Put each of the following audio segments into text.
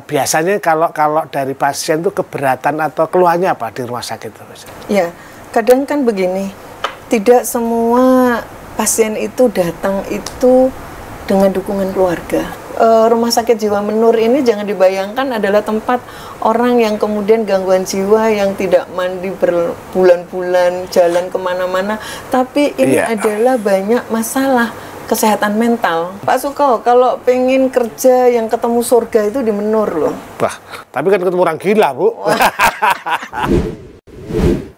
biasanya kalau dari pasien itu keberatan atau keluhannya apa di rumah sakit? Ya, kadang kan begini, tidak semua pasien itu datang itu dengan dukungan keluarga. Rumah sakit jiwa Menur ini jangan dibayangkan adalah tempat orang yang kemudian gangguan jiwa yang tidak mandi berbulan-bulan, jalan kemana-mana, tapi ini adalah banyak masalah kesehatan mental. Pak Suko, kalau pengen kerja yang ketemu surga itu di Menur loh. Wah, tapi kan ketemu orang gila, Bu.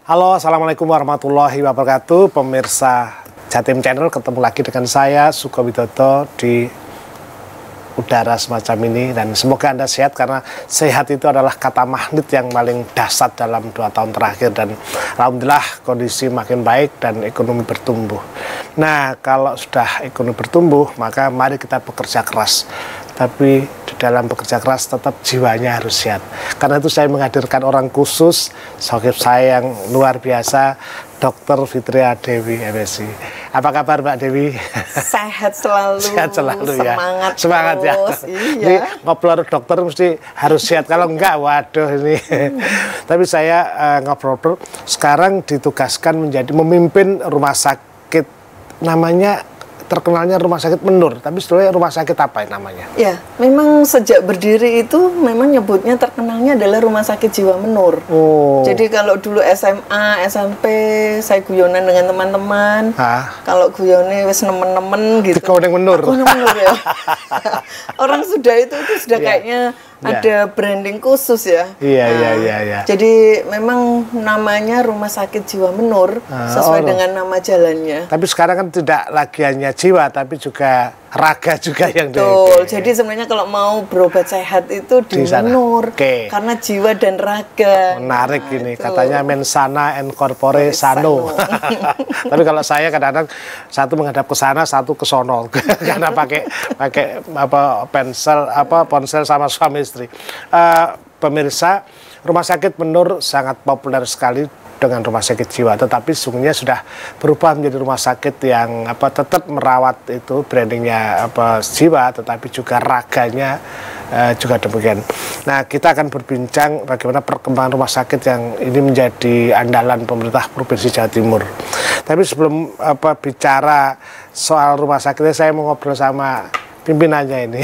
Halo, assalamualaikum warahmatullahi wabarakatuh, pemirsa Jatim Channel, ketemu lagi dengan saya Suko Widodo di udara semacam ini, dan semoga Anda sehat, karena sehat itu adalah kata magnet yang paling dahsyat dalam 2 tahun terakhir, dan alhamdulillah kondisi makin baik dan ekonomi bertumbuh. Nah, kalau sudah ekonomi bertumbuh, maka mari kita bekerja keras, tapi di dalam bekerja keras tetap jiwanya harus sehat. Karena itu saya menghadirkan orang khusus, sahib saya yang luar biasa, Dr. Fitria Dewi MSI. Apa kabar Mbak Dewi? Sehat selalu. Sehat selalu ya. Semangat ya. Iya. Jadi ngobrol dokter mesti harus sehat. Kalau enggak, waduh ini. Tapi saya ngobrol sekarang ditugaskan menjadi memimpin rumah sakit, namanya terkenalnya Rumah Sakit Menur, tapi sebetulnya rumah sakit apa namanya? Ya, memang sejak berdiri itu memang nyebutnya terkenalnya adalah Rumah Sakit Jiwa Menur. Oh. Jadi kalau dulu SMA, SMP, saya guyonan dengan teman-teman. Kalau guyone wis nemen-nemen gitu. Kau yang Menur. Aku Menur ya. Orang sudah itu sudah kayaknya ada branding khusus ya. Iya. Jadi memang namanya Rumah Sakit Jiwa Menur sesuai dengan nama jalannya. Tapi sekarang kan tidak lagi hanya jiwa, tapi juga raga juga yang betul. Jadi sebenarnya kalau mau berobat sehat itu di Menur, karena jiwa dan raga. Menarik ini, katanya mensana and corpore sano. Tapi kalau saya kadang-kadang satu menghadap ke sana, satu ke sono, karena pakai ponsel sama suami istri. Pemirsa, Rumah Sakit Menur sangat populer sekali dengan rumah sakit jiwa, tetapi sungguhnya sudah berubah menjadi rumah sakit yang tetap merawat itu brandingnya jiwa, tetapi juga raganya juga demikian. Nah, kita akan berbincang bagaimana perkembangan rumah sakit yang ini menjadi andalan pemerintah Provinsi Jawa Timur. Tapi sebelum bicara soal rumah sakitnya, saya mau ngobrol sama pimpinannya ini.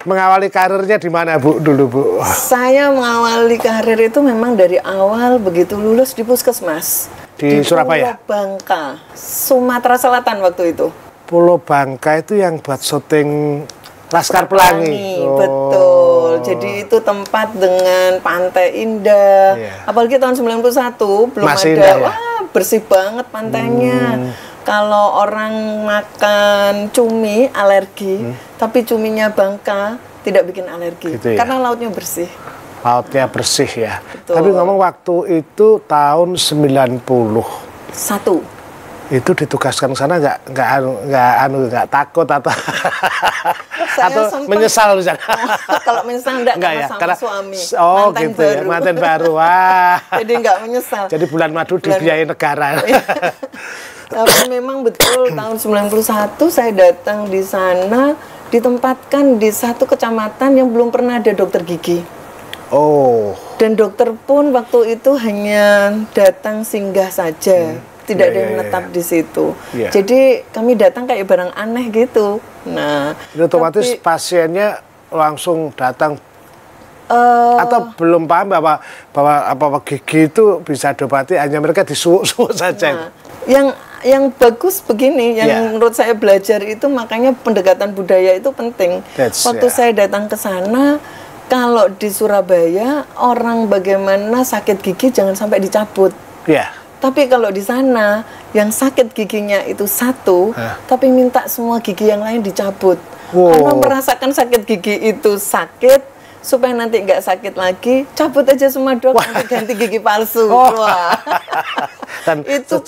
Mengawali karirnya di mana, Bu, dulu, Bu? Saya mengawali karir itu memang dari awal begitu lulus di Puskesmas. Di Surabaya? Pulau Bangka, Sumatera Selatan waktu itu. Pulau Bangka itu yang buat syuting Laskar Pelangi. Betul. Jadi itu tempat dengan pantai indah. Apalagi tahun 91 belum masih ada. Indah, ya? Wah, bersih banget pantainya. Kalau orang makan cumi alergi, tapi cuminya Bangka tidak bikin alergi, gitu ya? Karena lautnya bersih. Lautnya bersih ya. Betul. Tapi ngomong waktu itu tahun 91. Itu ditugaskan ke sana nggak takut atau menyesal misalnya? Kalau menyesal enggak ya, sama karena suami. Manten gitu baru. Ya, manten baru. Wah. Jadi nggak menyesal. Jadi bulan madu dibiayai negara. Tapi memang betul tahun 91 saya datang di sana, ditempatkan di satu kecamatan yang belum pernah ada dokter gigi. Oh. Dan dokter pun waktu itu hanya datang singgah saja. Tidak ada yang menetap di situ. Jadi kami datang kayak barang aneh gitu. Nah, otomatis pasiennya langsung datang atau belum paham bahwa gigi itu bisa diobati, hanya mereka disuuk-suuk saja. Nah, yang bagus begini, yang menurut saya belajar itu, makanya pendekatan budaya itu penting. Waktu saya datang ke sana, kalau di Surabaya orang bagaimana sakit gigi jangan sampai dicabut. Tapi kalau di sana yang sakit giginya itu satu, tapi minta semua gigi yang lain dicabut. Karena merasakan sakit gigi itu sakit, supaya nanti nggak sakit lagi, cabut aja semua dok, nanti ganti gigi palsu. Dan itu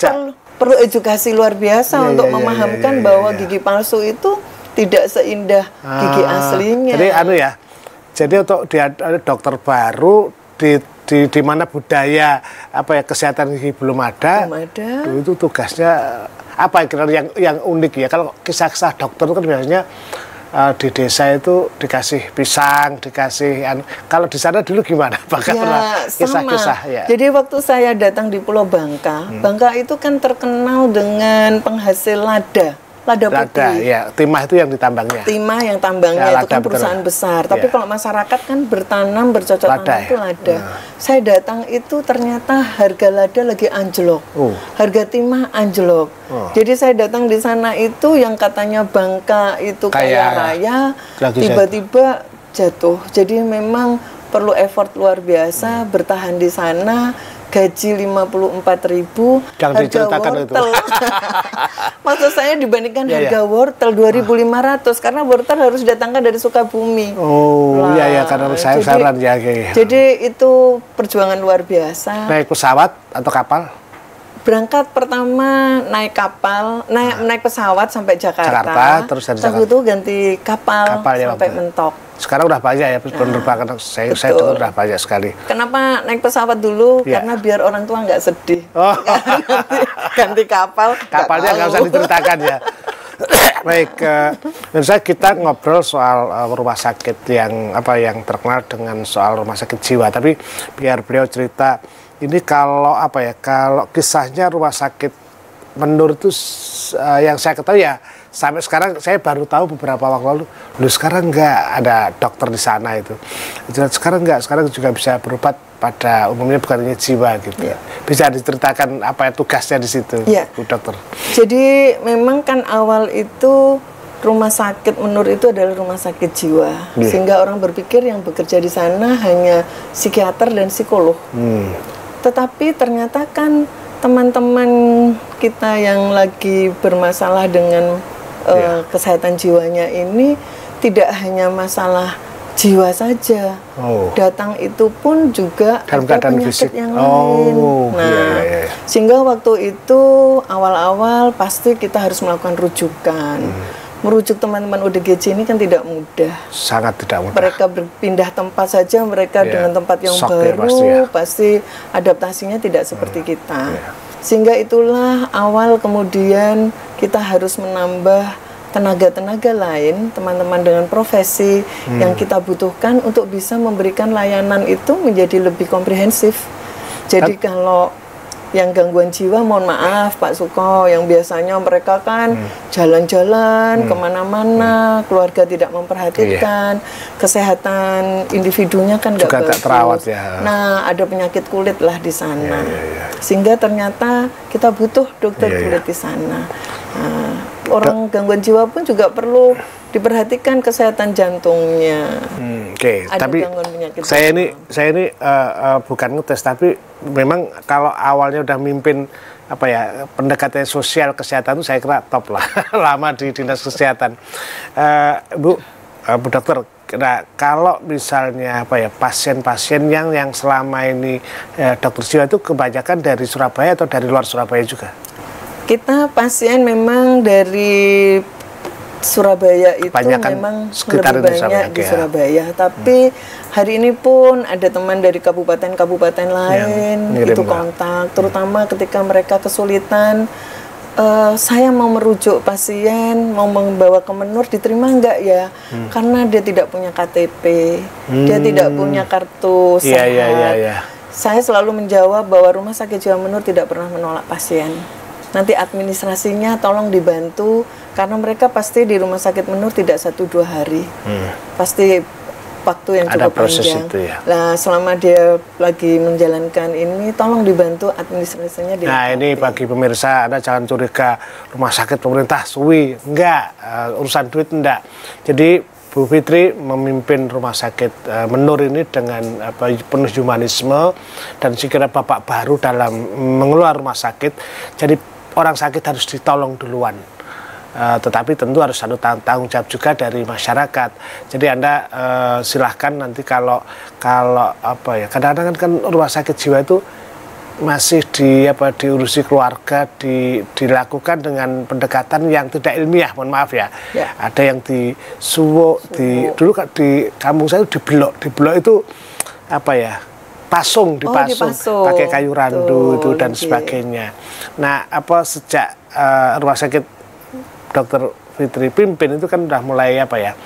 perlu edukasi luar biasa untuk memahamkan bahwa gigi palsu itu tidak seindah gigi aslinya. Jadi jadi untuk dokter baru di mana budaya kesehatan gigi belum ada. Itu tugasnya apa yang unik ya? Kalau kisah-kisah dokter kan biasanya di desa itu dikasih pisang, dikasih kalau di sana dulu gimana? Apakah pernah kisah-kisah ya? Jadi waktu saya datang di Pulau Bangka, Bangka itu kan terkenal dengan penghasil lada putih. Ya, timah itu yang ditambangnya. Timah yang tambangnya ya, itu kan perusahaan besar. Tapi kalau masyarakat kan bertanam bercocok tanam itu lada. Saya datang itu ternyata harga lada lagi anjlok. Harga timah anjlok. Jadi saya datang di sana itu yang katanya Bangka itu kaya raya, tiba-tiba jatuh. Jadi memang perlu effort luar biasa bertahan di sana. Gaji 54.000, harga wortel. Maksud saya dibandingkan harga wortel 2.500 karena wortel harus datangkan dari Sukabumi. Iya karena sayur-sayuran ya. Jadi itu perjuangan luar biasa. Naik pesawat atau kapal? Berangkat pertama naik kapal, naik pesawat sampai Jakarta. Terus dari Jakarta itu ganti kapal sampai mentok. Sekarang udah banyak ya penerbangan, saya dengar udah banyak sekali. Kenapa naik pesawat dulu? Karena biar orang tua nggak sedih. Ganti kapal. Kapalnya nggak usah diceritakan ya. Baik, dan kita ngobrol soal rumah sakit yang terkenal dengan soal rumah sakit jiwa. Tapi biar beliau cerita ini kalau kalau kisahnya rumah sakit Menur itu yang saya ketahui ya. Sampai sekarang saya baru tahu beberapa waktu lalu, sekarang nggak ada dokter di sana itu. Sekarang nggak, sekarang juga bisa berobat pada umumnya bukan hanya jiwa gitu. Bisa diceritakan apa tugasnya di situ, Bu Dokter? Jadi memang kan awal itu rumah sakit Menur itu adalah rumah sakit jiwa, sehingga orang berpikir yang bekerja di sana hanya psikiater dan psikolog. Tetapi ternyata kan teman-teman kita yang lagi bermasalah dengan kesehatan jiwanya ini tidak hanya masalah jiwa saja, datang itu pun juga dalam ada penyakit yang lain. Sehingga waktu itu awal-awal pasti kita harus melakukan rujukan. Merujuk teman-teman UDGJ ini kan tidak mudah. Sangat tidak mudah. Mereka berpindah tempat saja, mereka dengan tempat yang baru, pasti adaptasinya tidak seperti kita. Sehingga itulah awal kemudian kita harus menambah tenaga-tenaga lain, teman-teman dengan profesi yang kita butuhkan untuk bisa memberikan layanan itu menjadi lebih komprehensif. Jadi kalau yang gangguan jiwa, mohon maaf Pak Suko, yang biasanya mereka kan jalan-jalan kemana-mana, keluarga tidak memperhatikan, kesehatan individunya kan nggak bagus. Terawat Nah, ada penyakit kulit lah di sana, sehingga ternyata kita butuh dokter kulit di sana. Nah, orang gangguan jiwa pun juga perlu diperhatikan kesehatan jantungnya. Tapi saya ini bukan ngetes, tapi memang kalau awalnya udah mimpin pendekatan sosial kesehatan itu saya kira top lah. Lama di dinas kesehatan. Bu Dokter, nah, kalau misalnya pasien-pasien yang selama ini dokter jiwa itu kebanyakan dari Surabaya atau dari luar Surabaya juga? Kita pasien memang dari Surabaya itu memang lebih banyak di Surabaya, tapi hari ini pun ada teman dari kabupaten-kabupaten lain itu kontak, terutama ketika mereka kesulitan, saya mau merujuk pasien, mau membawa ke Menur, diterima enggak ya? Karena dia tidak punya KTP, dia tidak punya kartu sehat. Saya selalu menjawab bahwa Rumah Sakit Jiwa Menur tidak pernah menolak pasien. Nanti administrasinya tolong dibantu, karena mereka pasti di Rumah Sakit Menur tidak 1-2 hari, pasti waktu yang cukup panjang. Nah, selama dia lagi menjalankan ini, tolong dibantu administrasinya. Nah, ini bagi pemirsa, Anda jangan curiga rumah sakit pemerintah suwi, enggak, urusan duit enggak. Jadi Bu Fitri memimpin Rumah Sakit Menur ini dengan penuh humanisme, dan sekiranya Bapak baru dalam mengelola rumah sakit, jadi orang sakit harus ditolong duluan. Tetapi tentu harus ada tanggung jawab juga dari masyarakat. Jadi Anda silahkan nanti kalau kadang-kadang kan rumah sakit jiwa itu masih diurusi keluarga, dilakukan dengan pendekatan yang tidak ilmiah, mohon maaf ya. Ada yang disuwuk, dulu di kampung saya itu diblok itu dipasung pakai kayu randu dan sebagainya. Nah, sejak Rumah Sakit Dokter Fitri pimpin itu kan udah mulai apa ya,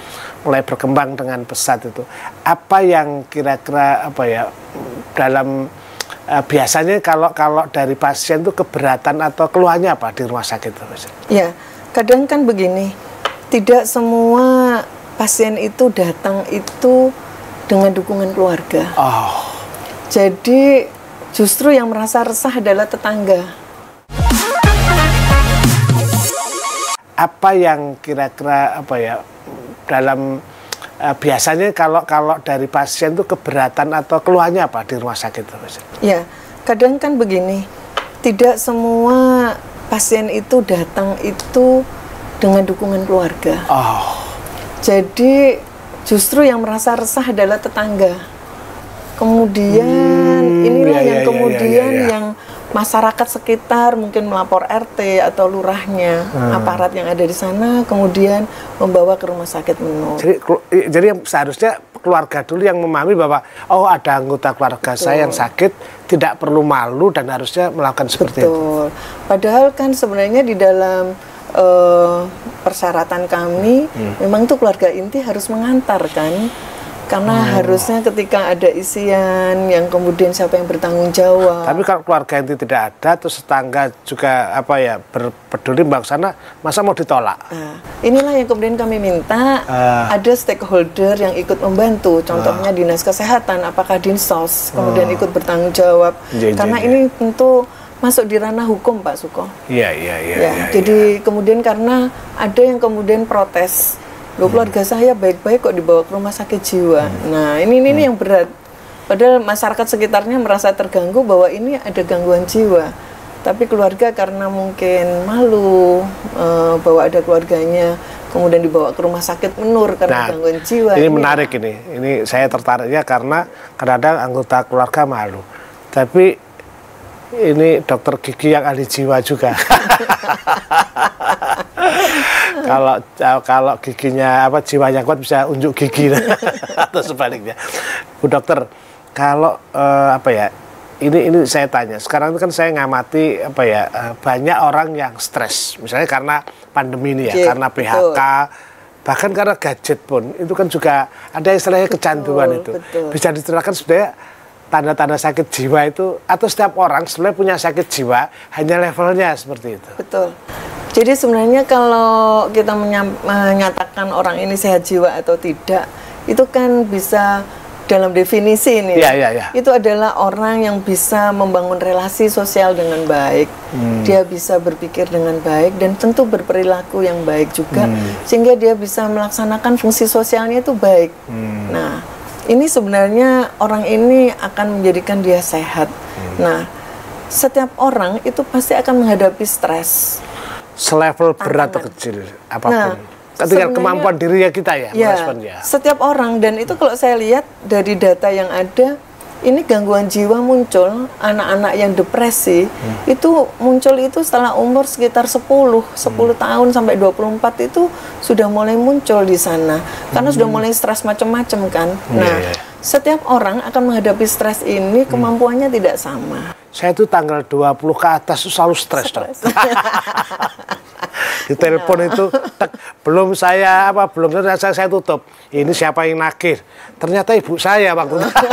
mulai berkembang dengan pesat itu. Apa yang kira-kira apa ya dalam biasanya kalau dari pasien itu keberatan atau keluhannya apa di rumah sakit itu? Ya, kadang kan begini, tidak semua pasien itu datang itu dengan dukungan keluarga. Oh. Jadi justru yang merasa resah adalah tetangga. Apa yang kira-kira apa ya dalam biasanya kalau dari pasien itu keberatan atau keluhannya apa di rumah sakit itu? Ya, kadang kan begini, tidak semua pasien itu datang itu dengan dukungan keluarga. Oh. Jadi justru yang merasa resah adalah tetangga. Kemudian inilah yang kemudian yang masyarakat sekitar mungkin melapor RT atau lurahnya, aparat yang ada di sana, kemudian membawa ke rumah sakit menur. Jadi yang seharusnya keluarga dulu yang memahami bahwa oh ada anggota keluarga saya yang sakit, tidak perlu malu dan harusnya melakukan seperti itu. Padahal kan sebenarnya di dalam persyaratan kami, memang itu keluarga inti harus mengantar kan. Karena harusnya ketika ada isian yang kemudian siapa yang bertanggung jawab. Tapi kalau keluarga inti tidak ada, terus tetangga juga apa ya berpeduli mbak sana, masa mau ditolak? Nah, inilah yang kemudian kami minta ada stakeholder yang ikut membantu. Contohnya dinas kesehatan, apakah dinsos, kemudian ikut bertanggung jawab. Karena ini tentu masuk di ranah hukum Pak Suko. Iya. Jadi kemudian karena ada yang kemudian protes. Loh, keluarga saya baik-baik kok dibawa ke rumah sakit jiwa. Nah, ini yang berat. Padahal masyarakat sekitarnya merasa terganggu bahwa ini ada gangguan jiwa. Tapi keluarga karena mungkin malu bahwa ada keluarganya, kemudian dibawa ke rumah sakit menur karena gangguan jiwa. Ini menarik ini. Ini saya tertariknya karena kadang-kadang anggota keluarga malu. Tapi ini dokter gigi yang ahli jiwa juga. Kalau giginya apa jiwanya kuat bisa unjuk gigi atau sebaliknya. Bu dokter, kalau apa ya ini saya tanya. Sekarang itu kan saya ngamati apa ya banyak orang yang stres, misalnya karena pandemi ini ya, karena PHK, bahkan karena gadget pun itu kan juga ada istilahnya kecanduan itu. Bisa diceritakan sebenarnya tanda-tanda sakit jiwa itu atau setiap orang sebenarnya punya sakit jiwa hanya levelnya seperti itu. Betul. Jadi sebenarnya kalau kita menyatakan orang ini sehat jiwa atau tidak, itu kan bisa dalam definisi ini. Ya. Itu adalah orang yang bisa membangun relasi sosial dengan baik. Dia bisa berpikir dengan baik dan tentu berperilaku yang baik juga, sehingga dia bisa melaksanakan fungsi sosialnya itu baik. Nah, ini sebenarnya orang ini akan menjadikan dia sehat. Nah, setiap orang itu pasti akan menghadapi stres. Selevel berat atau kecil, apapun. Ketika kemampuan diri kita ya, meresponnya. Setiap orang, dan itu kalau saya lihat dari data yang ada, ini gangguan jiwa muncul, anak-anak yang depresi, itu muncul itu setelah umur sekitar 10 tahun sampai 24 itu sudah mulai muncul di sana. Karena sudah mulai stres macam-macam kan. Setiap orang akan menghadapi stres ini, kemampuannya tidak sama. Saya tuh tanggal 20 ke atas selalu stres. Di telepon itu belum saya tutup. Ini siapa yang nagih? Ternyata ibu saya waktu itu.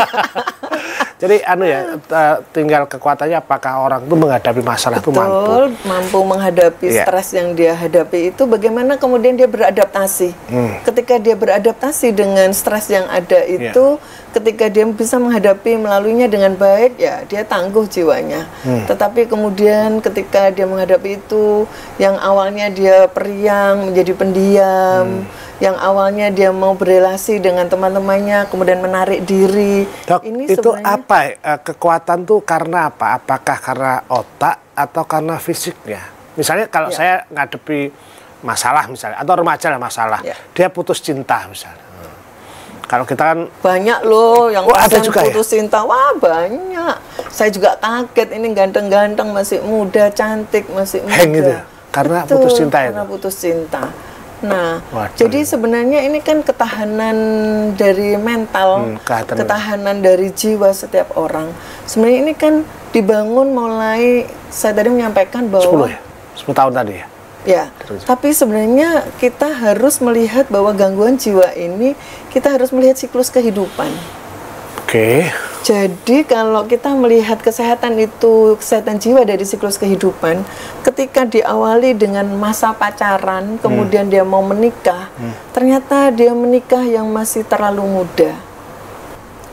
Jadi tinggal kekuatannya apakah orang itu menghadapi masalah itu mampu menghadapi stres yang dia hadapi itu, bagaimana kemudian dia beradaptasi. Ketika dia beradaptasi dengan stres yang ada itu, ketika dia bisa menghadapi melaluinya dengan baik, ya dia tangguh jiwanya. Tetapi kemudian ketika dia menghadapi itu, yang awalnya dia periang menjadi pendiam, yang awalnya dia mau berelasi dengan teman-temannya kemudian menarik diri. Dok, ini itu apa kekuatan tuh karena apa? Apakah karena otak atau karena fisiknya? Misalnya kalau saya ngadepi masalah misalnya, atau remaja lah masalah, dia putus cinta misalnya. Kalau kita kan banyak loh yang ada juga putus cinta. Wah, banyak. Saya juga kaget, ini ganteng-ganteng, masih muda, cantik, masih muda. Gitu. Karena putus cinta itu. Karena putus cinta. Nah, jadi sebenarnya ini kan ketahanan dari mental, ketahanan dari jiwa setiap orang. Sebenarnya ini kan dibangun mulai, saya tadi menyampaikan bahwa 10 tahun tadi ya? Ya, tapi sebenarnya kita harus melihat bahwa gangguan jiwa ini, kita harus melihat siklus kehidupan. Oke. Jadi kalau kita melihat kesehatan itu, kesehatan jiwa dari siklus kehidupan, ketika diawali dengan masa pacaran, kemudian dia mau menikah, ternyata dia menikah yang masih terlalu muda.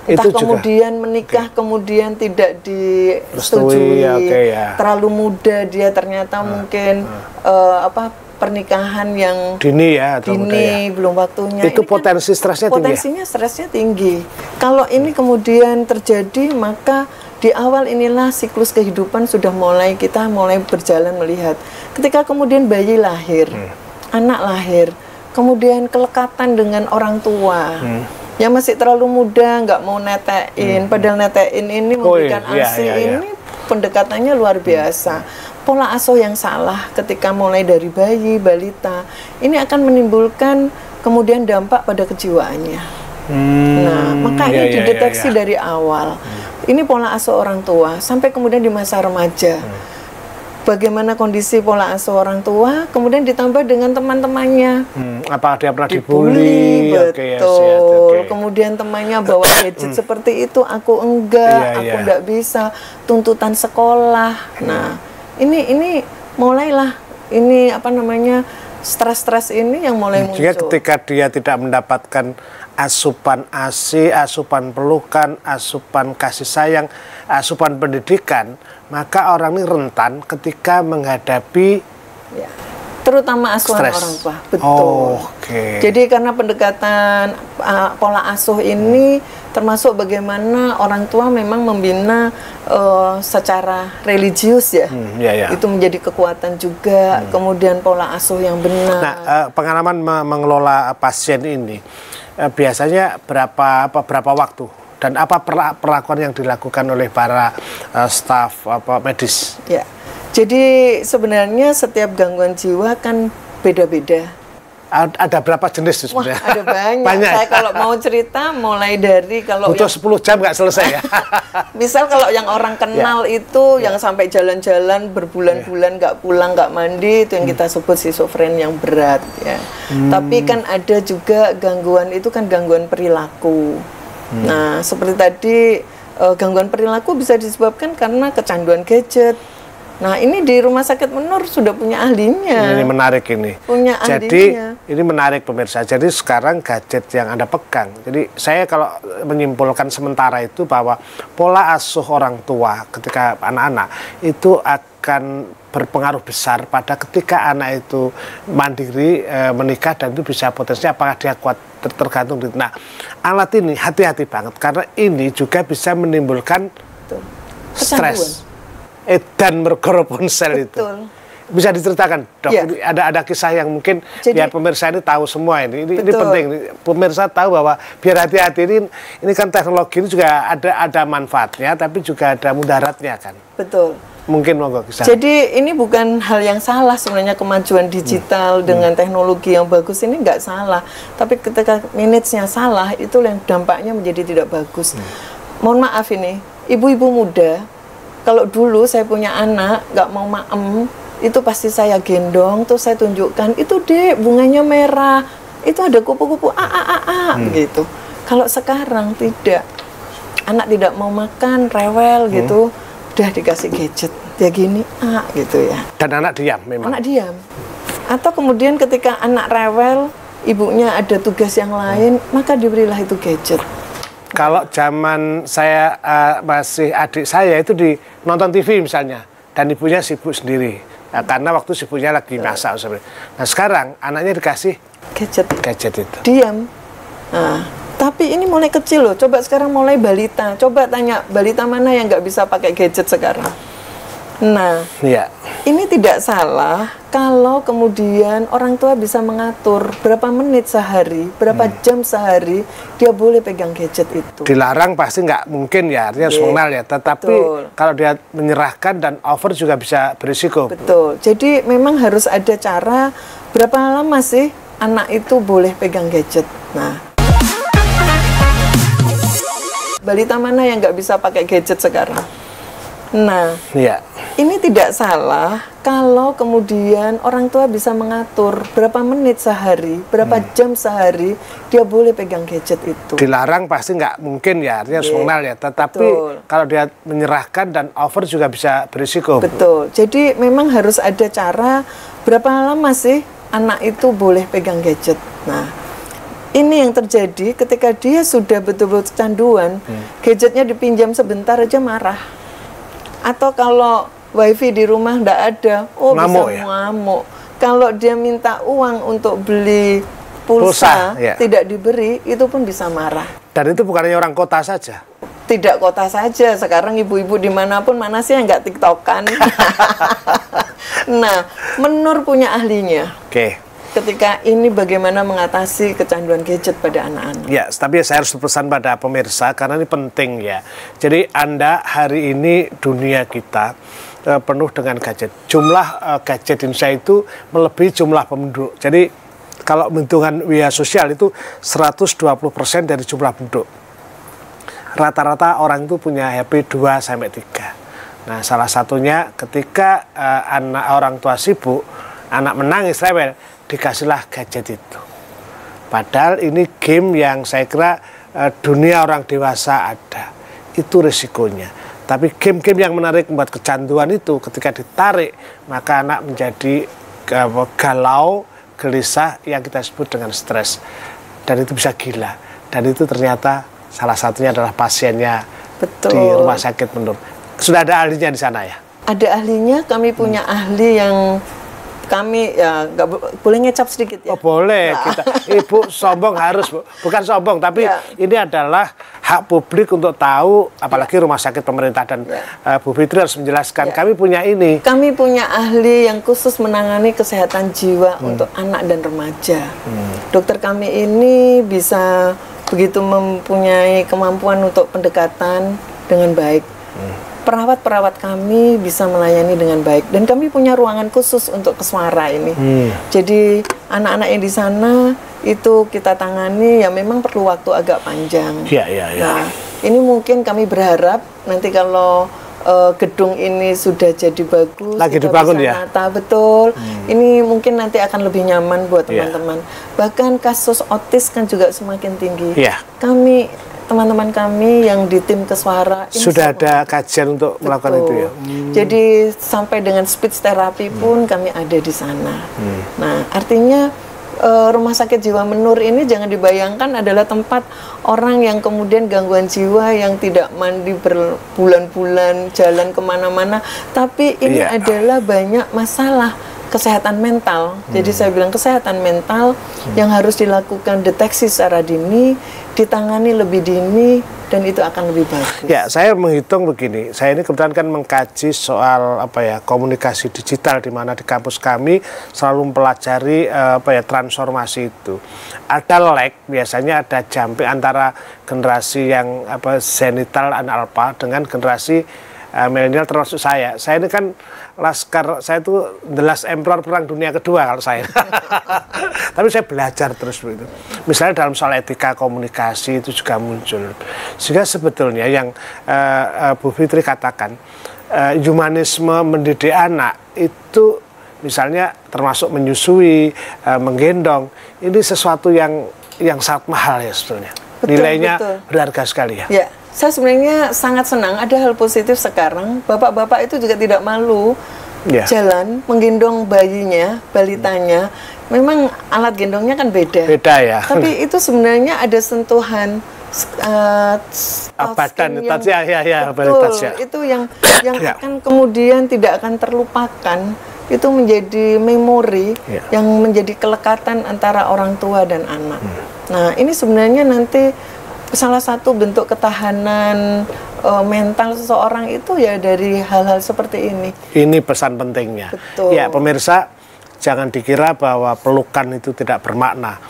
Entah itu kemudian menikah, kemudian tidak disetujui, terlalu muda dia ternyata mungkin pernikahan yang dini ya, dini, belum waktunya. Itu ini potensi stresnya tinggi. Potensinya stresnya tinggi. Kalau ini kemudian terjadi, maka di awal inilah siklus kehidupan sudah mulai, kita mulai berjalan melihat. Ketika kemudian bayi lahir, anak lahir, kemudian kelekatan dengan orang tua. Yang masih terlalu muda, nggak mau netein, padahal netein ini memberikan ASI ini pendekatannya luar biasa. Pola asuh yang salah ketika mulai dari bayi, balita, ini akan menimbulkan kemudian dampak pada kejiwaannya. Nah, maka ini dideteksi dari awal. Ini pola asuh orang tua, sampai kemudian di masa remaja. Bagaimana kondisi pola asuh orang tua, kemudian ditambah dengan teman-temannya. Apakah dia pernah dibully? Betul. Kemudian temannya bawa gadget seperti itu, aku enggak, aku enggak bisa. Tuntutan sekolah. Nah, ini mulailah ini stres-stres ini yang mulai muncul. Jadi ketika dia tidak mendapatkan asupan ASI, asupan pelukan, asupan kasih sayang, asupan pendidikan, maka orang ini rentan ketika menghadapi terutama asuhan orang tua. Betul. Jadi karena pendekatan pola asuh ini termasuk bagaimana orang tua memang membina secara religius ya. Itu menjadi kekuatan juga. Kemudian pola asuh yang benar. Nah, pengalaman mengelola pasien ini biasanya berapa waktu dan apa perlakuan yang dilakukan oleh para staf medis? Ya. Jadi sebenarnya setiap gangguan jiwa kan beda-beda. Ada berapa jenis sebenarnya? Ada banyak. Saya kalau mau cerita mulai dari kalau butuh 10 jam nggak selesai ya. Misal kalau yang orang kenal itu yang sampai jalan-jalan berbulan-bulan nggak pulang, nggak mandi, itu yang kita sebut schizofren yang berat ya. Tapi kan ada juga gangguan itu kan gangguan perilaku. Nah, seperti tadi gangguan perilaku bisa disebabkan karena kecanduan gadget. Nah, ini di Rumah Sakit Menur sudah punya ahlinya. Ini menarik ini. Punya ahlinya. Jadi, ini menarik pemirsa. Jadi sekarang gadget yang Anda pegang. Jadi saya kalau menyimpulkan sementara itu bahwa pola asuh orang tua ketika anak-anak itu akan berpengaruh besar pada ketika anak itu mandiri, menikah, dan itu bisa potensinya apakah dia kuat tergantung. Nah, alat ini hati-hati banget karena ini juga bisa menimbulkan stres. Edan mergoro ponsel itu. Bisa diceritakan, Dok? Ya. Ada kisah yang mungkin biar pemirsa ini tahu semua ini. Ini penting. Pemirsa tahu bahwa biar hati-hati ini kan teknologi ini juga ada manfaatnya, tapi juga ada mudaratnya kan. Betul. Mungkin monggo kisah. Jadi ini bukan hal yang salah sebenarnya, kemajuan digital dengan teknologi yang bagus ini nggak salah. Tapi ketika manage-nya salah, itu yang dampaknya menjadi tidak bagus. Mohon maaf ini, ibu-ibu muda. Kalau dulu saya punya anak nggak mau maem, itu pasti saya gendong, terus saya tunjukkan, itu dek bunganya merah, itu ada kupu-kupu gitu. Kalau sekarang tidak, anak tidak mau makan, rewel gitu, udah dikasih gadget, dia gini, gitu ya. Dan anak diam memang? Anak diam. Atau kemudian ketika anak rewel, ibunya ada tugas yang lain, maka diberilah itu gadget. Kalau zaman saya masih adik saya itu di nonton TV misalnya, dan ibunya sibuk sendiri, karena waktu sibuknya lagi masak sebenarnya. Nah sekarang anaknya dikasih gadget itu. Diam. Nah, tapi ini mulai kecil loh. Coba sekarang mulai balita. Coba tanya balita mana yang nggak bisa pakai gadget sekarang. Nah, ini tidak salah kalau kemudian orang tua bisa mengatur berapa menit sehari, berapa jam sehari dia boleh pegang gadget itu. Dilarang pasti nggak mungkin ya, artinya harus mengenal ya. Tetapi kalau dia menyerahkan dan over juga bisa berisiko. Betul. Jadi memang harus ada cara berapa lama sih anak itu boleh pegang gadget. Nah, balita mana yang nggak bisa pakai gadget sekarang? Nah, ini tidak salah kalau kemudian orang tua bisa mengatur berapa menit sehari, berapa jam sehari dia boleh pegang gadget itu. Dilarang pasti nggak mungkin ya, artinya harus mengenal ya. Tetapi kalau dia menyerahkan dan over juga bisa berisiko. Betul. Jadi memang harus ada cara berapa lama sih anak itu boleh pegang gadget. Nah, ini yang terjadi ketika dia sudah betul-betul kecanduan, gadgetnya dipinjam sebentar aja marah. Atau kalau wifi di rumah nggak ada, ngamuk, bisa ngamuk. Kalau dia minta uang untuk beli pulsa tidak diberi, itu pun bisa marah. Dan itu bukan hanya orang kota saja. Tidak kota saja, sekarang ibu-ibu dimanapun mana sih yang nggak tiktokan. Nah, Menur punya ahlinya. Ketika ini bagaimana mengatasi kecanduan gadget pada anak-anak. Ya, tapi saya harus berpesan pada pemirsa karena ini penting ya. Jadi Anda hari ini dunia kita penuh dengan gadget. Jumlah gadget di Indonesia itu melebihi jumlah penduduk. Jadi kalau hitungan media sosial itu 120% dari jumlah penduduk. Rata-rata orang itu punya HP 2-3. Nah, salah satunya ketika orang tua sibuk, anak menangis rewel, dikasihlah gadget itu. Padahal ini game yang saya kira dunia orang dewasa ada. Itu risikonya. Tapi game-game yang menarik membuat kecanduan itu ketika ditarik, maka anak menjadi galau, gelisah yang kita sebut dengan stres. Dan itu bisa gila. Dan itu ternyata salah satunya adalah pasiennya di rumah sakit Menur. Sudah ada ahlinya di sana ya? Ada ahlinya, kami punya ahli yang kami ya nggak boleh ngecap sedikit ya. Oh boleh, kita Ibu sombong harus, bukan sombong tapi ini adalah hak publik untuk tahu, apalagi rumah sakit pemerintah dan Bu Fitri harus menjelaskan. Kami punya ini. Kami punya ahli yang khusus menangani kesehatan jiwa untuk anak dan remaja. Dokter kami ini bisa begitu mempunyai kemampuan untuk pendekatan dengan baik. Perawat-perawat kami bisa melayani dengan baik dan kami punya ruangan khusus untuk keswara ini. Jadi anak-anak yang di sana itu kita tangani ya memang perlu waktu agak panjang. Nah, ini mungkin kami berharap nanti kalau gedung ini sudah jadi bagus, lagi dibangun ya. Betul. Ini mungkin nanti akan lebih nyaman buat teman-teman. Bahkan kasus otis kan juga semakin tinggi. Teman-teman kami yang di tim Keswara sudah ada kajian untuk melakukan itu ya. Jadi sampai dengan speech therapy pun kami ada di sana. Nah, artinya Rumah Sakit Jiwa Menur ini jangan dibayangkan adalah tempat orang yang kemudian gangguan jiwa yang tidak mandi berbulan-bulan, jalan kemana-mana, tapi ini adalah banyak masalah kesehatan mental. Jadi saya bilang kesehatan mental yang harus dilakukan deteksi secara dini, ditangani lebih dini, dan itu akan lebih bagus. Ya, saya menghitung begini. Saya ini kebetulan kan mengkaji soal komunikasi digital di mana di kampus kami selalu mempelajari transformasi itu. Ada lag, biasanya ada jumping antara generasi yang zenital dan alpha dengan generasi milenial termasuk saya. Saya ini kan laskar, saya itu the last emperor perang dunia kedua kalau saya. Tapi saya belajar terus begitu. Misalnya dalam soal etika komunikasi itu juga muncul. Sehingga sebetulnya yang Bu Fitri katakan, humanisme mendidik anak itu misalnya termasuk menyusui, menggendong, ini sesuatu yang sangat mahal ya sebetulnya. Nilainya berharga sekali ya. Saya sebenarnya sangat senang ada hal positif sekarang. Bapak-bapak itu juga tidak malu jalan menggendong bayinya, balitanya. Memang alat gendongnya kan beda. Beda ya. Tapi itu sebenarnya ada sentuhan badan itu yang akan kemudian tidak akan terlupakan. Itu menjadi memori yang menjadi kelekatan antara orang tua dan anak. Nah, ini sebenarnya nanti salah satu bentuk ketahanan mental seseorang itu ya dari hal-hal seperti ini. Ini pesan pentingnya. Betul. Ya, pemirsa, jangan dikira bahwa pelukan itu tidak bermakna.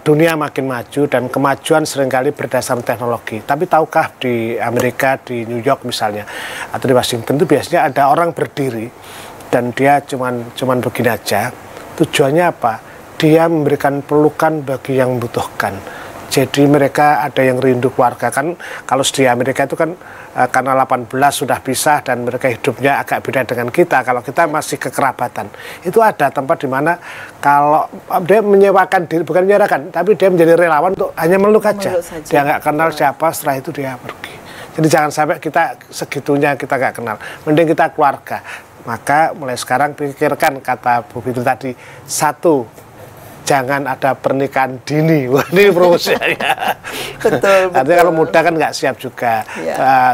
Dunia makin maju dan kemajuan seringkali berdasarkan teknologi. Tapi tahukah di Amerika, di New York misalnya, atau di Washington itu biasanya ada orang berdiri dan dia cuman begini aja. Tujuannya apa? Dia memberikan pelukan bagi yang membutuhkan. Jadi mereka ada yang rindu keluarga kan. Kalau di Amerika itu kan karena 18 sudah pisah dan mereka hidupnya agak beda dengan kita. Kalau kita masih kekerabatan, itu ada tempat di mana kalau dia menyewakan diri, bukan menyewakan, tapi dia menjadi relawan untuk hanya meluk aja. Dia nggak kenal siapa, setelah itu dia pergi. Jadi jangan sampai kita segitunya kita nggak kenal. Mending kita keluarga. Maka mulai sekarang pikirkan kata Bu Fitri tadi, satu, jangan ada pernikahan dini. Wah, ini promosinya. Betul. Artinya kalau muda kan nggak siap juga.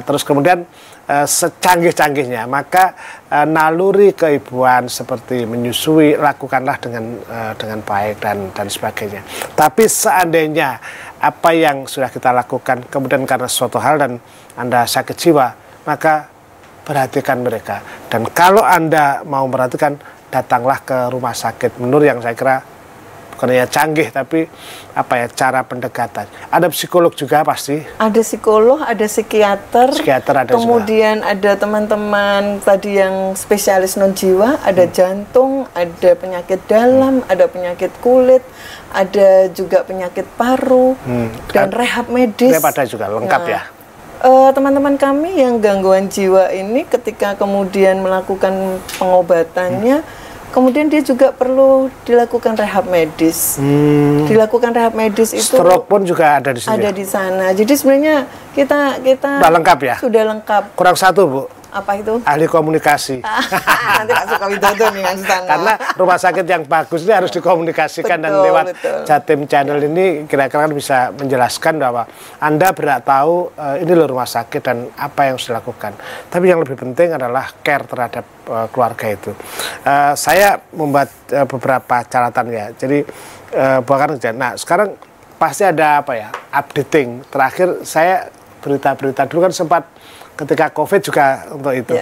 Terus kemudian secanggih-canggihnya, maka naluri keibuan seperti menyusui lakukanlah dengan baik dan sebagainya. Tapi seandainya apa yang sudah kita lakukan kemudian karena suatu hal dan Anda sakit jiwa, maka perhatikan mereka. Dan kalau Anda mau memperhatikan, datanglah ke rumah sakit Menur yang saya kira bukan hanya canggih tapi cara pendekatan. Ada psikolog juga pasti. Ada psikolog, ada psikiater ada kemudian juga. Ada teman-teman tadi yang spesialis non jiwa, ada jantung, ada penyakit dalam, ada penyakit kulit, ada juga penyakit paru dan rehab medis. Rehab ada juga lengkap ya. Teman-teman kami yang gangguan jiwa ini ketika kemudian melakukan pengobatannya, kemudian dia juga perlu dilakukan rehab medis. Dilakukan rehab medis itu. Stroke pun juga ada di sini. Ada di sana. Jadi sebenarnya kita sudah lengkap ya. Sudah lengkap. Kurang satu, Bu. Apa itu? Ahli komunikasi. Nanti Pak Sukawidodo nih yang sana. Karena rumah sakit yang bagus ini harus dikomunikasikan dan lewat Jatim Channel ini kira-kira bisa menjelaskan bahwa Anda berhak tahu ini loh rumah sakit dan apa yang harus dilakukan. Tapi yang lebih penting adalah care terhadap keluarga itu. Saya membuat beberapa catatan ya. Jadi bahkan nah sekarang pasti ada updating. Terakhir saya berita-berita dulu kan sempat ketika COVID juga untuk itu.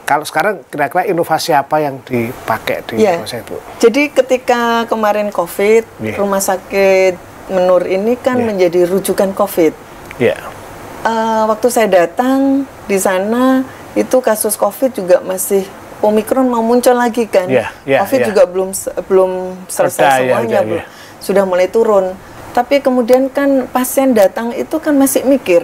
Kalau sekarang kira-kira inovasi apa yang dipakai di rumah sakit, Bu? Jadi ketika kemarin COVID, rumah sakit Menur ini kan menjadi rujukan COVID. Waktu saya datang di sana itu kasus COVID juga masih Omikron mau muncul lagi kan. COVID juga belum selesai semuanya, sudah mulai turun. Tapi kemudian kan pasien datang itu kan masih mikir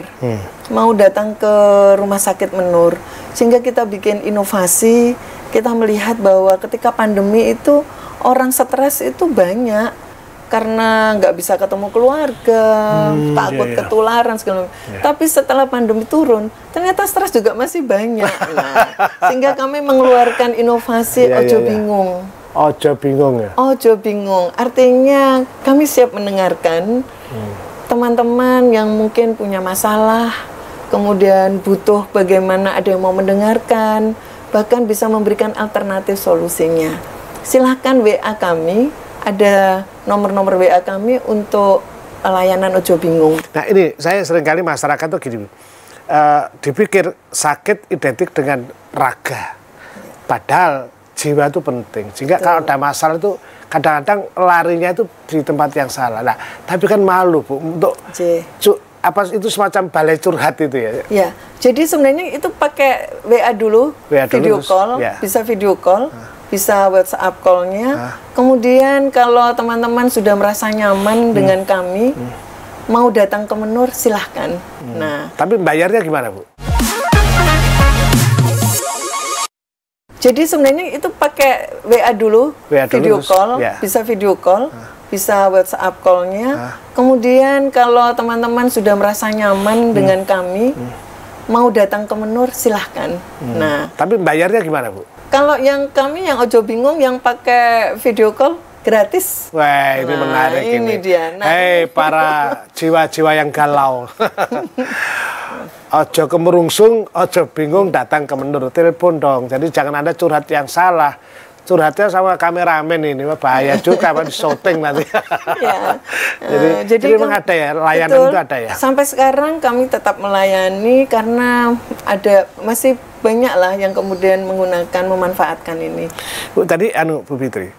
mau datang ke rumah sakit Menur, sehingga kita bikin inovasi. Kita melihat bahwa ketika pandemi itu orang stres itu banyak karena nggak bisa ketemu keluarga, takut ketularan segala macam. Tapi setelah pandemi turun, ternyata stres juga masih banyak. Sehingga kami mengeluarkan inovasi Ojo Bingung. Ojo bingung ya? Ojo bingung, artinya kami siap mendengarkan teman-teman yang mungkin punya masalah, kemudian butuh bagaimana ada yang mau mendengarkan, bahkan bisa memberikan alternatif solusinya. Silahkan WA kami, ada nomor-nomor WA kami untuk layanan Ojo Bingung. Nah ini, saya seringkali masyarakat tuh gini, dipikir sakit identik dengan raga, padahal jiwa itu penting, sehingga kalau ada masalah itu kadang-kadang larinya itu di tempat yang salah. Nah, tapi kan malu, Bu, untuk itu semacam balai curhat itu ya? Ya, jadi sebenarnya itu pakai WA dulu, video call, bisa video call, bisa WhatsApp call-nya. Kemudian kalau teman-teman sudah merasa nyaman dengan kami, mau datang ke Menur, silahkan. Nah, tapi bayarnya gimana, Bu? Jadi sebenarnya itu pakai WA dulu, video call, bisa video call, bisa WhatsApp call-nya. Kemudian kalau teman-teman sudah merasa nyaman dengan kami, mau datang ke Menur, silahkan. Nah, tapi bayarnya gimana, Bu? Kalau yang kami yang Ojo Bingung yang pakai video call gratis. Wah, ini menarik ini. Dia. Nah, hei para jiwa-jiwa yang galau. Ojo kemerungsung, ojo bingung, datang ke Menur, telepon dong. Jadi jangan ada curhat yang salah. Curhatnya sama kameramen ini bahaya juga, apa di syuting nanti. Jadi memang ada ya, layanan itu ada ya. Sampai sekarang kami tetap melayani karena ada masih banyak lah yang kemudian menggunakan, memanfaatkan ini. Bu, tadi Bu Fitri,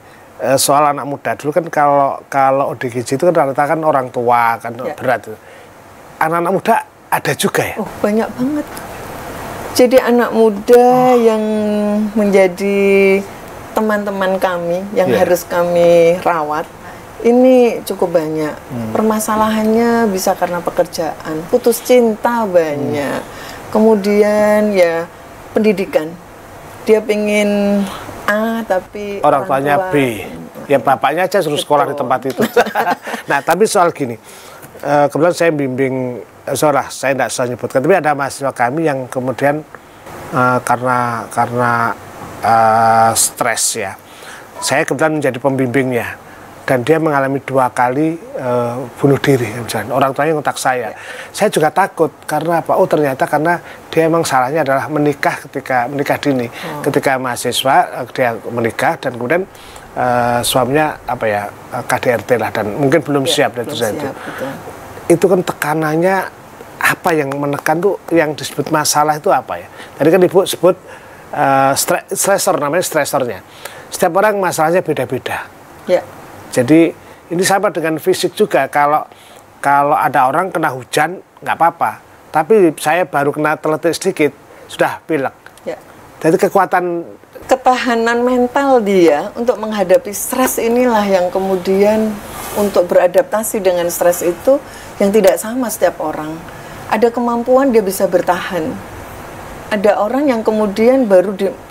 soal anak muda dulu kan kalau ODGJ itu kan rata-rata kan orang tua kan berat. Anak-anak muda ada juga ya? Oh, banyak banget. Jadi anak muda yang menjadi teman-teman kami yang harus kami rawat ini cukup banyak. Permasalahannya bisa karena pekerjaan, putus cinta banyak. Kemudian ya pendidikan. Dia pengen A tapi orang tuanya B. Ya bapaknya aja suruh sekolah di tempat itu. Nah, tapi soal gini. Kebetulan saya bimbing, saya tidak usah nyebutkan, tapi ada mahasiswa kami yang kemudian karena stres ya. Saya kebetulan menjadi pembimbingnya. Dan dia mengalami 2 kali bunuh diri, misalnya. Orang tuanya ngontak saya. Saya juga takut karena apa? Oh ternyata karena dia emang salahnya adalah menikah dini. Ketika mahasiswa dia menikah dan kemudian suaminya KDRT lah dan mungkin belum siap dan itu. Itu kan tekanannya apa yang menekan tuh yang disebut masalah itu apa ya? Tadi kan Ibu sebut stressor, namanya stressornya. Setiap orang masalahnya beda-beda. Ya. Jadi ini sama dengan fisik juga. Kalau ada orang kena hujan nggak apa-apa, tapi saya baru kena teletik sedikit sudah pilek. Ya. Jadi ketahanan mental dia untuk menghadapi stres inilah yang kemudian untuk beradaptasi dengan stres itu yang tidak sama setiap orang. Ada kemampuan dia bisa bertahan. Ada orang yang kemudian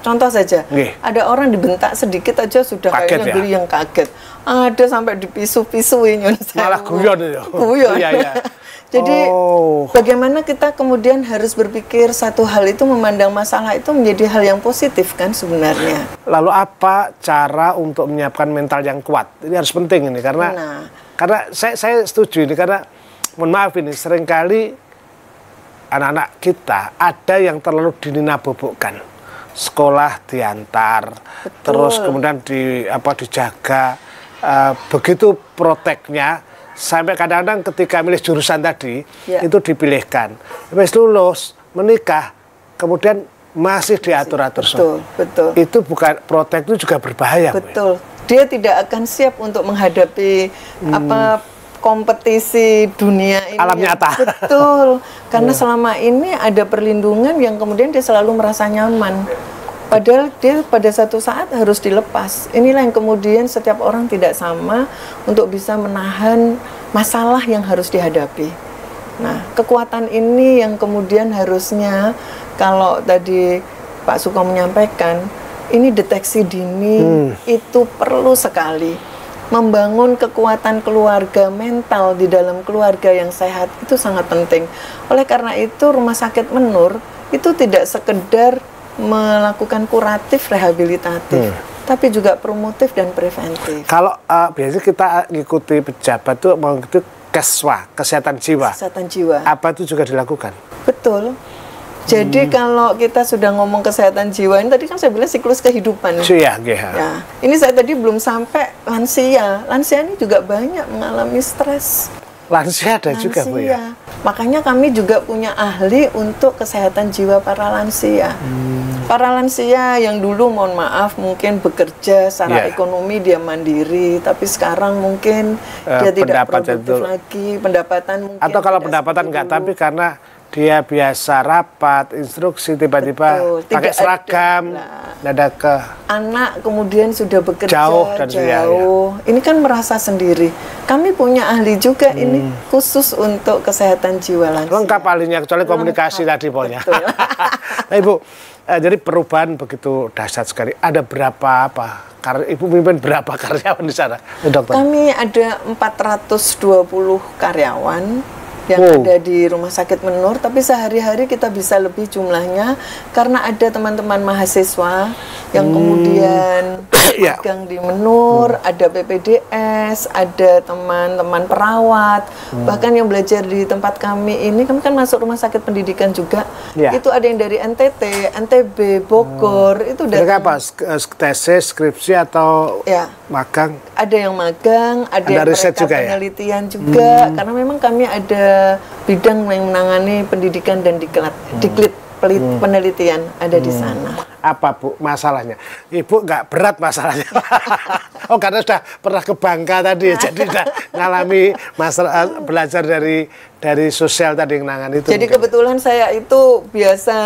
contoh saja, ada orang dibentak sedikit aja sudah kaget kayaknya beli yang kaget. Ada sampai dipisu-pisuin. Malah guyon itu. Guyon. Iya. Jadi bagaimana kita kemudian harus berpikir satu hal itu, memandang masalah itu menjadi hal yang positif kan sebenarnya. Lalu apa cara untuk menyiapkan mental yang kuat? Ini harus penting ini karena saya setuju ini karena mohon maaf ini seringkali anak-anak kita ada yang terlalu dinabobokkan. Sekolah diantar, terus kemudian dijaga, begitu proteknya, sampai kadang-kadang ketika milih jurusan tadi, itu dipilihkan. Habis lulus, menikah, kemudian masih diatur-atur. Betul. Itu bukan protek, itu juga berbahaya. Betul. Dia tidak akan siap untuk menghadapi kompetisi dunia ini. Alam nyata. Betul. Karena selama ini ada perlindungan yang kemudian dia selalu merasa nyaman. Padahal dia pada satu saat harus dilepas. Inilah yang kemudian setiap orang tidak sama untuk bisa menahan masalah yang harus dihadapi. Nah, kekuatan ini yang kemudian harusnya kalau tadi Pak Suko menyampaikan, ini deteksi dini itu perlu sekali. Membangun kekuatan keluarga, mental di dalam keluarga yang sehat itu sangat penting. Oleh karena itu Rumah Sakit Menur itu tidak sekedar melakukan kuratif rehabilitatif, tapi juga promotif dan preventif. Kalau biasanya kita ngikuti pejabat tuh mengikuti KESWA, kesehatan jiwa. Kesehatan jiwa. Apa itu juga dilakukan? Betul. Jadi kalau kita sudah ngomong kesehatan jiwa, ini tadi kan saya bilang siklus kehidupan. Ya, ini saya tadi belum sampai lansia. Lansia ini juga banyak mengalami stres. Lansia ada juga, Bu ya? Makanya kami juga punya ahli untuk kesehatan jiwa para lansia. Para lansia yang dulu mohon maaf mungkin bekerja secara ekonomi dia mandiri, tapi sekarang mungkin dia tidak produktif lagi, pendapatan mungkin. Atau kalau pendapatan enggak, tapi karena dia biasa rapat, instruksi, tiba-tiba pakai seragam, ada ke anak kemudian sudah bekerja jauh. Ini kan merasa sendiri. Kami punya ahli juga ini khusus untuk kesehatan jiwa lansia. Lengkap ahlinya kecuali komunikasi tadi pokoknya. Nah, Ibu, jadi perubahan begitu dahsyat sekali. Ada berapa Ibu pimpin berapa karyawan di sana, Dokter? Kami ada 420 karyawan yang ada di Rumah Sakit Menur, tapi sehari-hari kita bisa lebih jumlahnya karena ada teman-teman mahasiswa yang kemudian magang di Menur, ada PPDS, ada teman-teman perawat, bahkan yang belajar di tempat kami kan masuk Rumah Sakit Pendidikan juga. Itu ada yang dari NTT, NTB, Bogor, itu dari apa? Tesis, skripsi atau magang? Ada yang magang, ada yang riset juga penelitian juga, karena memang kami ada bidang yang menangani pendidikan dan diklat penelitian ada di sana. Apa Bu masalahnya? Ibu nggak berat masalahnya? Oh karena sudah pernah ke Bangka tadi, jadi sudah ngalami masalah belajar dari sosial tadi yang nangan itu. Jadi kebetulan saya itu biasa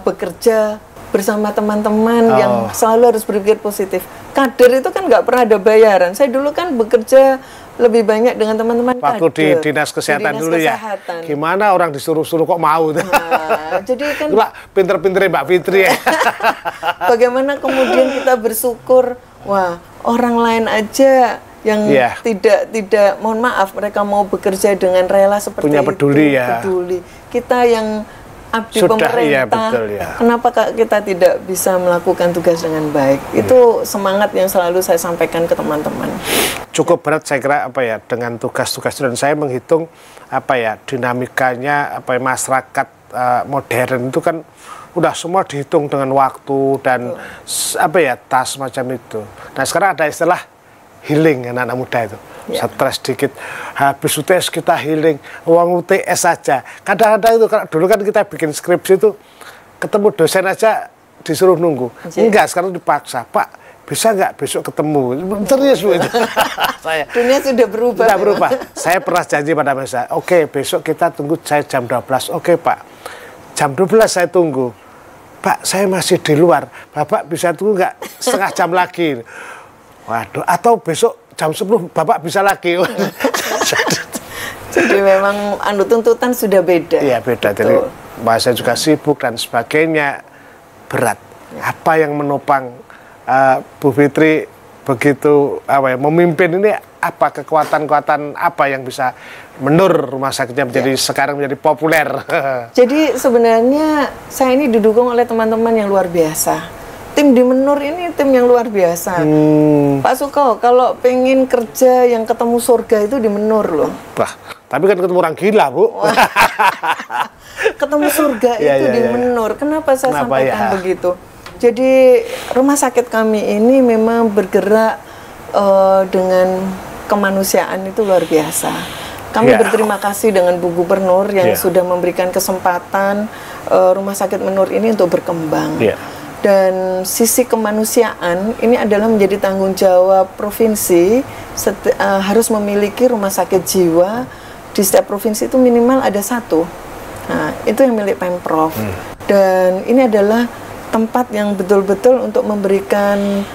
bekerja bersama teman-teman yang selalu harus berpikir positif. Kader itu kan nggak pernah ada bayaran. Saya dulu kan bekerja lebih banyak dengan teman-teman kader. Waktu di dinas kesehatan dulu kesehatan. Ya. Gimana orang disuruh-suruh kok mau? Nah, jadi kan pinter-pinternya Mbak Fitri ya. Bagaimana kemudian kita bersyukur, wah orang lain aja yang tidak mohon maaf mereka mau bekerja dengan rela seperti punya peduli itu, peduli. Kita yang abdi pemerintah, betul, kenapa kita tidak bisa melakukan tugas dengan baik? Itu semangat yang selalu saya sampaikan ke teman-teman. Cukup berat saya kira dengan tugas-tugas dan saya menghitung dinamikanya masyarakat modern itu kan udah semua dihitung dengan waktu dan tas macam itu. Nah sekarang ada istilah healing anak-anak muda itu. Stres dikit, habis UTS kita healing, uang UTS saja. Kadang-kadang itu, dulu kan kita bikin skripsi itu, ketemu dosen aja disuruh nunggu. Enggak, sekarang dipaksa. Pak, bisa nggak besok ketemu? Serius Bu itu. Dunia sudah berubah. Sudah berubah. Saya pernah janji pada masa, oke, besok kita tunggu saya jam 12. Oke Pak, jam 12 saya tunggu. Pak, saya masih di luar. Bapak bisa tunggu nggak setengah jam lagi? Waduh, atau besok jam 10 Bapak bisa lagi. Jadi memang tuntutan sudah beda. Iya beda. Betul. Jadi bahasa juga sibuk dan sebagainya, berat. Apa yang menopang Bu Fitri begitu memimpin ini, apa kekuatan-kekuatan apa yang bisa menur rumah sakitnya menjadi sekarang menjadi populer? Jadi sebenarnya saya ini didukung oleh teman-teman yang luar biasa. Tim di Menur ini tim yang luar biasa. Pak Suko, kalau pengen kerja yang ketemu surga itu di Menur loh. Wah, tapi kan ketemu orang gila, Bu. Ketemu surga itu di Menur. Kenapa saya sampaikan begitu? Jadi rumah sakit kami ini memang bergerak dengan kemanusiaan itu luar biasa. Kami berterima kasih dengan Bu Gubernur yang sudah memberikan kesempatan rumah sakit Menur ini untuk berkembang. Dan sisi kemanusiaan ini adalah menjadi tanggung jawab provinsi, harus memiliki rumah sakit jiwa di setiap provinsi itu minimal ada satu. Nah, itu yang milik Pemprov. Dan ini adalah tempat yang betul-betul untuk memberikan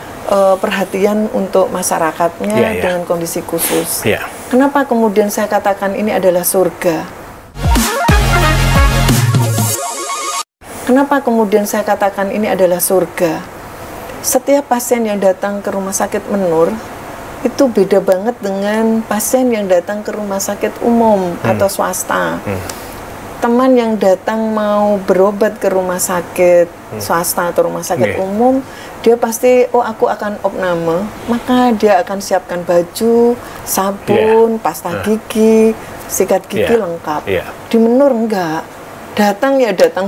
perhatian untuk masyarakatnya dengan kondisi khusus. Kenapa kemudian saya katakan ini adalah surga? Kenapa kemudian saya katakan ini adalah surga? Setiap pasien yang datang ke rumah sakit Menur itu beda banget dengan pasien yang datang ke rumah sakit umum atau swasta. Teman yang datang mau berobat ke rumah sakit swasta atau rumah sakit umum, dia pasti, oh aku akan opname, maka dia akan siapkan baju, sabun, pasta gigi, sikat gigi lengkap. Di Menur enggak. Datang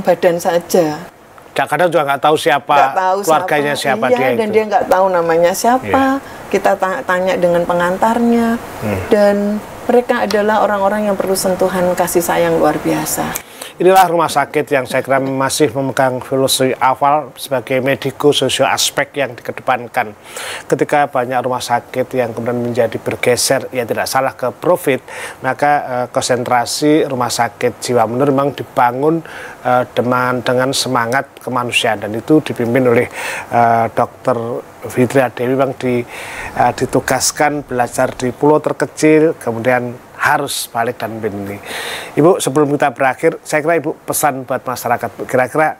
badan saja. Kadang juga nggak tahu siapa, keluarganya siapa dia dan itu. dia nggak tahu namanya siapa. Kita tanya dengan pengantarnya, dan mereka adalah orang-orang yang perlu sentuhan kasih sayang luar biasa. Inilah rumah sakit yang saya kira masih memegang filosofi awal sebagai mediko-sosio aspek yang dikedepankan. Ketika banyak rumah sakit yang kemudian menjadi bergeser, ya tidak salah ke profit, maka konsentrasi rumah sakit jiwa Menur memang dibangun dengan semangat kemanusiaan, dan itu dipimpin oleh Dr. Fitri Adewi yang ditugaskan belajar di pulau terkecil, kemudian harus balik dan ini. Ibu, sebelum kita berakhir, saya kira Ibu pesan buat masyarakat. Kira-kira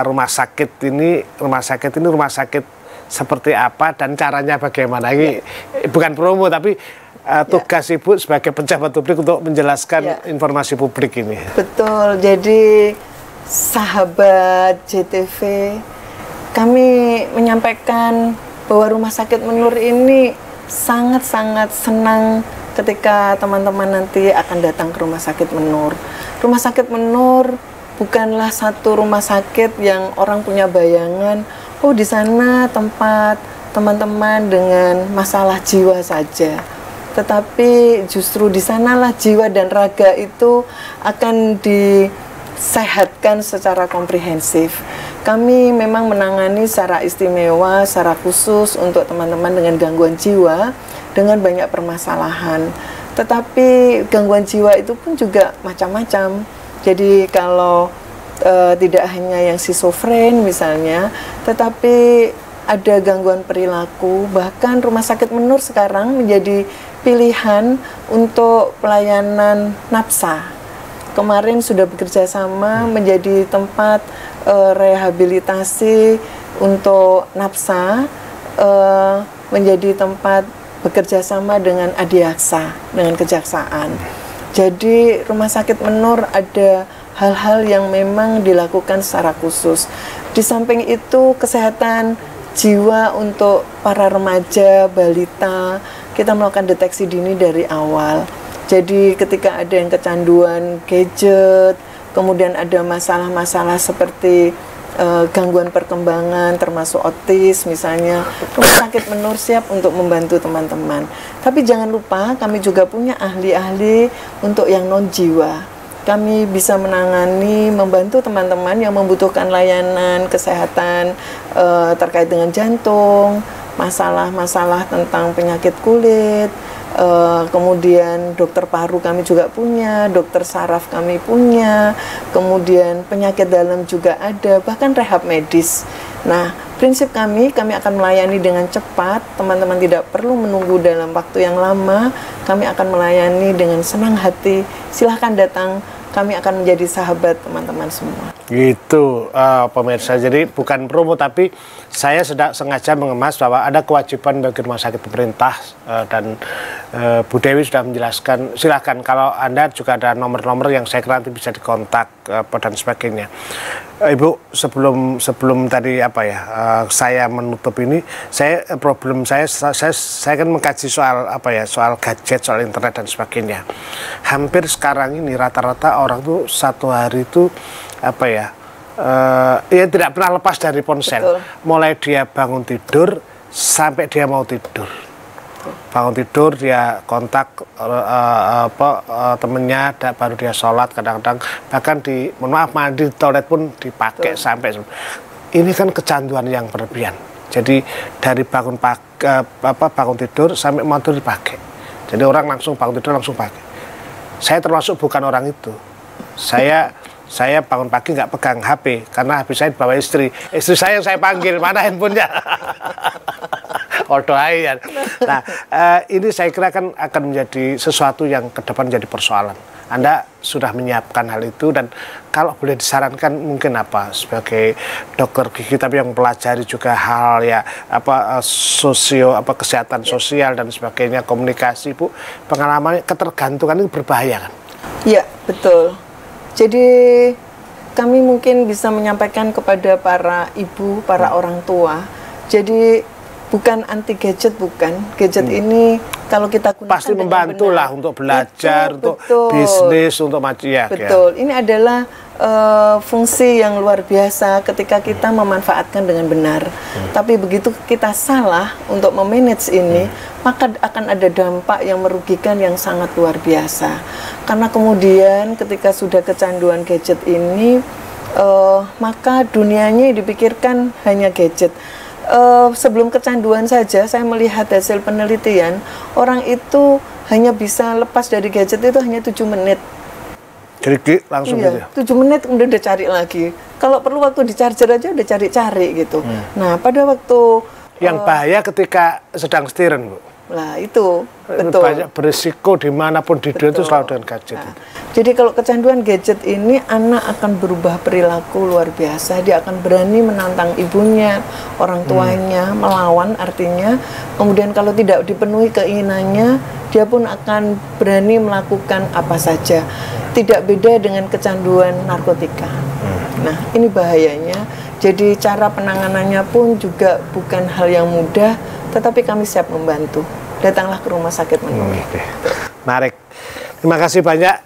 rumah sakit ini rumah sakit seperti apa dan caranya bagaimana? Ini bukan promo tapi tugas Ibu sebagai pejabat publik untuk menjelaskan informasi publik ini. Betul. Jadi sahabat JTV, kami menyampaikan bahwa rumah sakit Menur ini sangat-sangat senang ketika teman-teman nanti akan datang ke rumah sakit Menur. Rumah sakit Menur bukanlah satu rumah sakit yang orang punya bayangan, oh di sana tempat teman-teman dengan masalah jiwa saja. Tetapi justru di sanalah jiwa dan raga itu akan disehatkan secara komprehensif. Kami memang menangani secara istimewa, secara khusus untuk teman-teman dengan gangguan jiwa, dengan banyak permasalahan. Tetapi gangguan jiwa itu pun juga macam-macam. Jadi kalau tidak hanya yang schizofren misalnya, tetapi ada gangguan perilaku. Bahkan Rumah Sakit Menur sekarang menjadi pilihan untuk pelayanan nafsa. Kemarin sudah bekerja sama menjadi tempat rehabilitasi untuk nafsa, menjadi tempat bekerja sama dengan Adiaksa, dengan kejaksaan. Jadi Rumah Sakit Menur ada hal-hal yang memang dilakukan secara khusus. Di samping itu kesehatan jiwa untuk para remaja, balita, kita melakukan deteksi dini dari awal. Jadi ketika ada yang kecanduan gadget, kemudian ada masalah-masalah seperti gangguan perkembangan termasuk otis misalnya, Rumah Sakit Menur siap untuk membantu teman-teman. Tapi jangan lupa kami juga punya ahli-ahli untuk yang non-jiwa. Kami bisa menangani, membantu teman-teman yang membutuhkan layanan kesehatan terkait dengan jantung, masalah-masalah tentang penyakit kulit, kemudian dokter paru kami juga punya, dokter saraf kami punya, kemudian penyakit dalam juga ada, bahkan rehab medis. Nah, prinsip kami akan melayani dengan cepat, teman-teman tidak perlu menunggu dalam waktu yang lama, kami akan melayani dengan senang hati, silahkan datang, kami akan menjadi sahabat teman-teman semua. Gitu, pemirsa. Jadi bukan promo, tapi saya sengaja mengemas bahwa ada kewajiban bagi rumah sakit pemerintah, dan Bu Dewi sudah menjelaskan. Silahkan kalau Anda juga ada nomor-nomor yang saya kira nanti bisa dikontak dan sebagainya. Ibu, sebelum tadi saya menutup ini, problem saya kan mengkaji soal soal gadget, soal internet dan sebagainya. Hampir sekarang ini rata-rata orang tuh satu hari itu ya tidak pernah lepas dari ponsel. Betul. Mulai dia bangun tidur sampai dia mau tidur. Bangun tidur dia kontak temennya, baru dia sholat, kadang-kadang bahkan mandi di toilet pun dipakai. Betul. Sampai ini kan kecanduan yang berlebihan. Jadi dari bangun tidur sampai mau tidur dipakai. Jadi orang langsung bangun tidur langsung pakai. Saya termasuk bukan orang itu. Saya bangun pagi nggak pegang HP karena HP saya dibawa istri saya yang saya panggil, mana handphonenya. Nah, ini saya kira akan menjadi sesuatu yang ke depan menjadi persoalan. Anda sudah menyiapkan hal itu, dan kalau boleh disarankan mungkin sebagai dokter gigi tapi yang pelajari juga hal kesehatan sosial dan sebagainya, komunikasi, Bu, pengalaman ketergantungan itu berbahaya kan? Iya, betul. Jadi kami mungkin bisa menyampaikan kepada para ibu, para orang tua. Jadi bukan anti gadget, bukan. Gadget ini kalau kita gunakan pasti membantu lah untuk belajar, untuk bisnis, untuk ya. Betul. Ini adalah fungsi yang luar biasa ketika kita memanfaatkan dengan benar. Tapi begitu kita salah untuk memanage ini, maka akan ada dampak yang merugikan yang sangat luar biasa. Karena kemudian ketika sudah kecanduan gadget ini, maka dunianya dipikirkan hanya gadget. Sebelum kecanduan saja, saya melihat hasil penelitian, orang itu hanya bisa lepas dari gadget itu hanya 7 menit. Jadi langsung gitu ya? 7 menit kemudian udah cari lagi. Kalau perlu waktu di charger aja udah cari-cari gitu. Nah, pada waktu yang bahaya ketika sedang setir, Bu. Nah, itu betul. Banyak berisiko dimanapun di dunia itu selalu dengan gadget. Nah, jadi kalau kecanduan gadget ini, anak akan berubah perilaku luar biasa. Dia akan berani menantang ibunya, orang tuanya, melawan artinya. Kemudian kalau tidak dipenuhi keinginannya, dia pun akan berani melakukan apa saja. Tidak beda dengan kecanduan narkotika. Nah, ini bahayanya. Jadi cara penanganannya pun juga bukan hal yang mudah, tetapi kami siap membantu. Datanglah ke Rumah Sakit Menur. Menarik. Terima kasih banyak,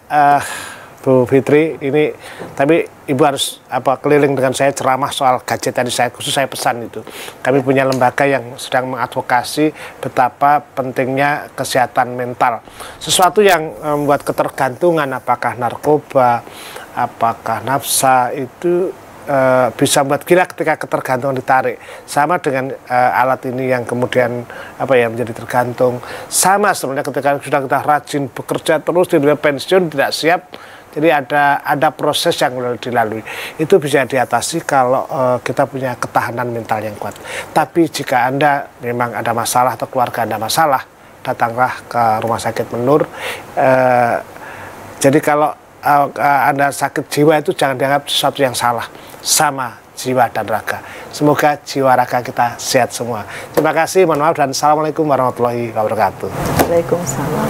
Bu Fitri. Ini tapi Ibu harus keliling dengan saya ceramah soal gadget tadi, saya pesan itu. Kami punya lembaga yang sedang mengadvokasi betapa pentingnya kesehatan mental. Sesuatu yang membuat ketergantungan, apakah narkoba, apakah nafsa, itu bisa membuat gila ketika ketergantungan ditarik. Sama dengan alat ini yang kemudian menjadi tergantung. Sama sebenarnya ketika sudah kita rajin bekerja terus di dunia pensiun tidak siap, Jadi ada proses yang dilalui. Itu bisa diatasi kalau kita punya ketahanan mental yang kuat. Tapi jika Anda memang ada masalah atau keluarga Anda masalah, datanglah ke Rumah Sakit Menur. Jadi kalau Anda sakit jiwa itu jangan dianggap sesuatu yang salah, sama jiwa dan raga. Semoga jiwa raga kita sehat semua. Terima kasih, mohon maaf, dan assalamualaikum warahmatullahi wabarakatuh. Waalaikumsalam.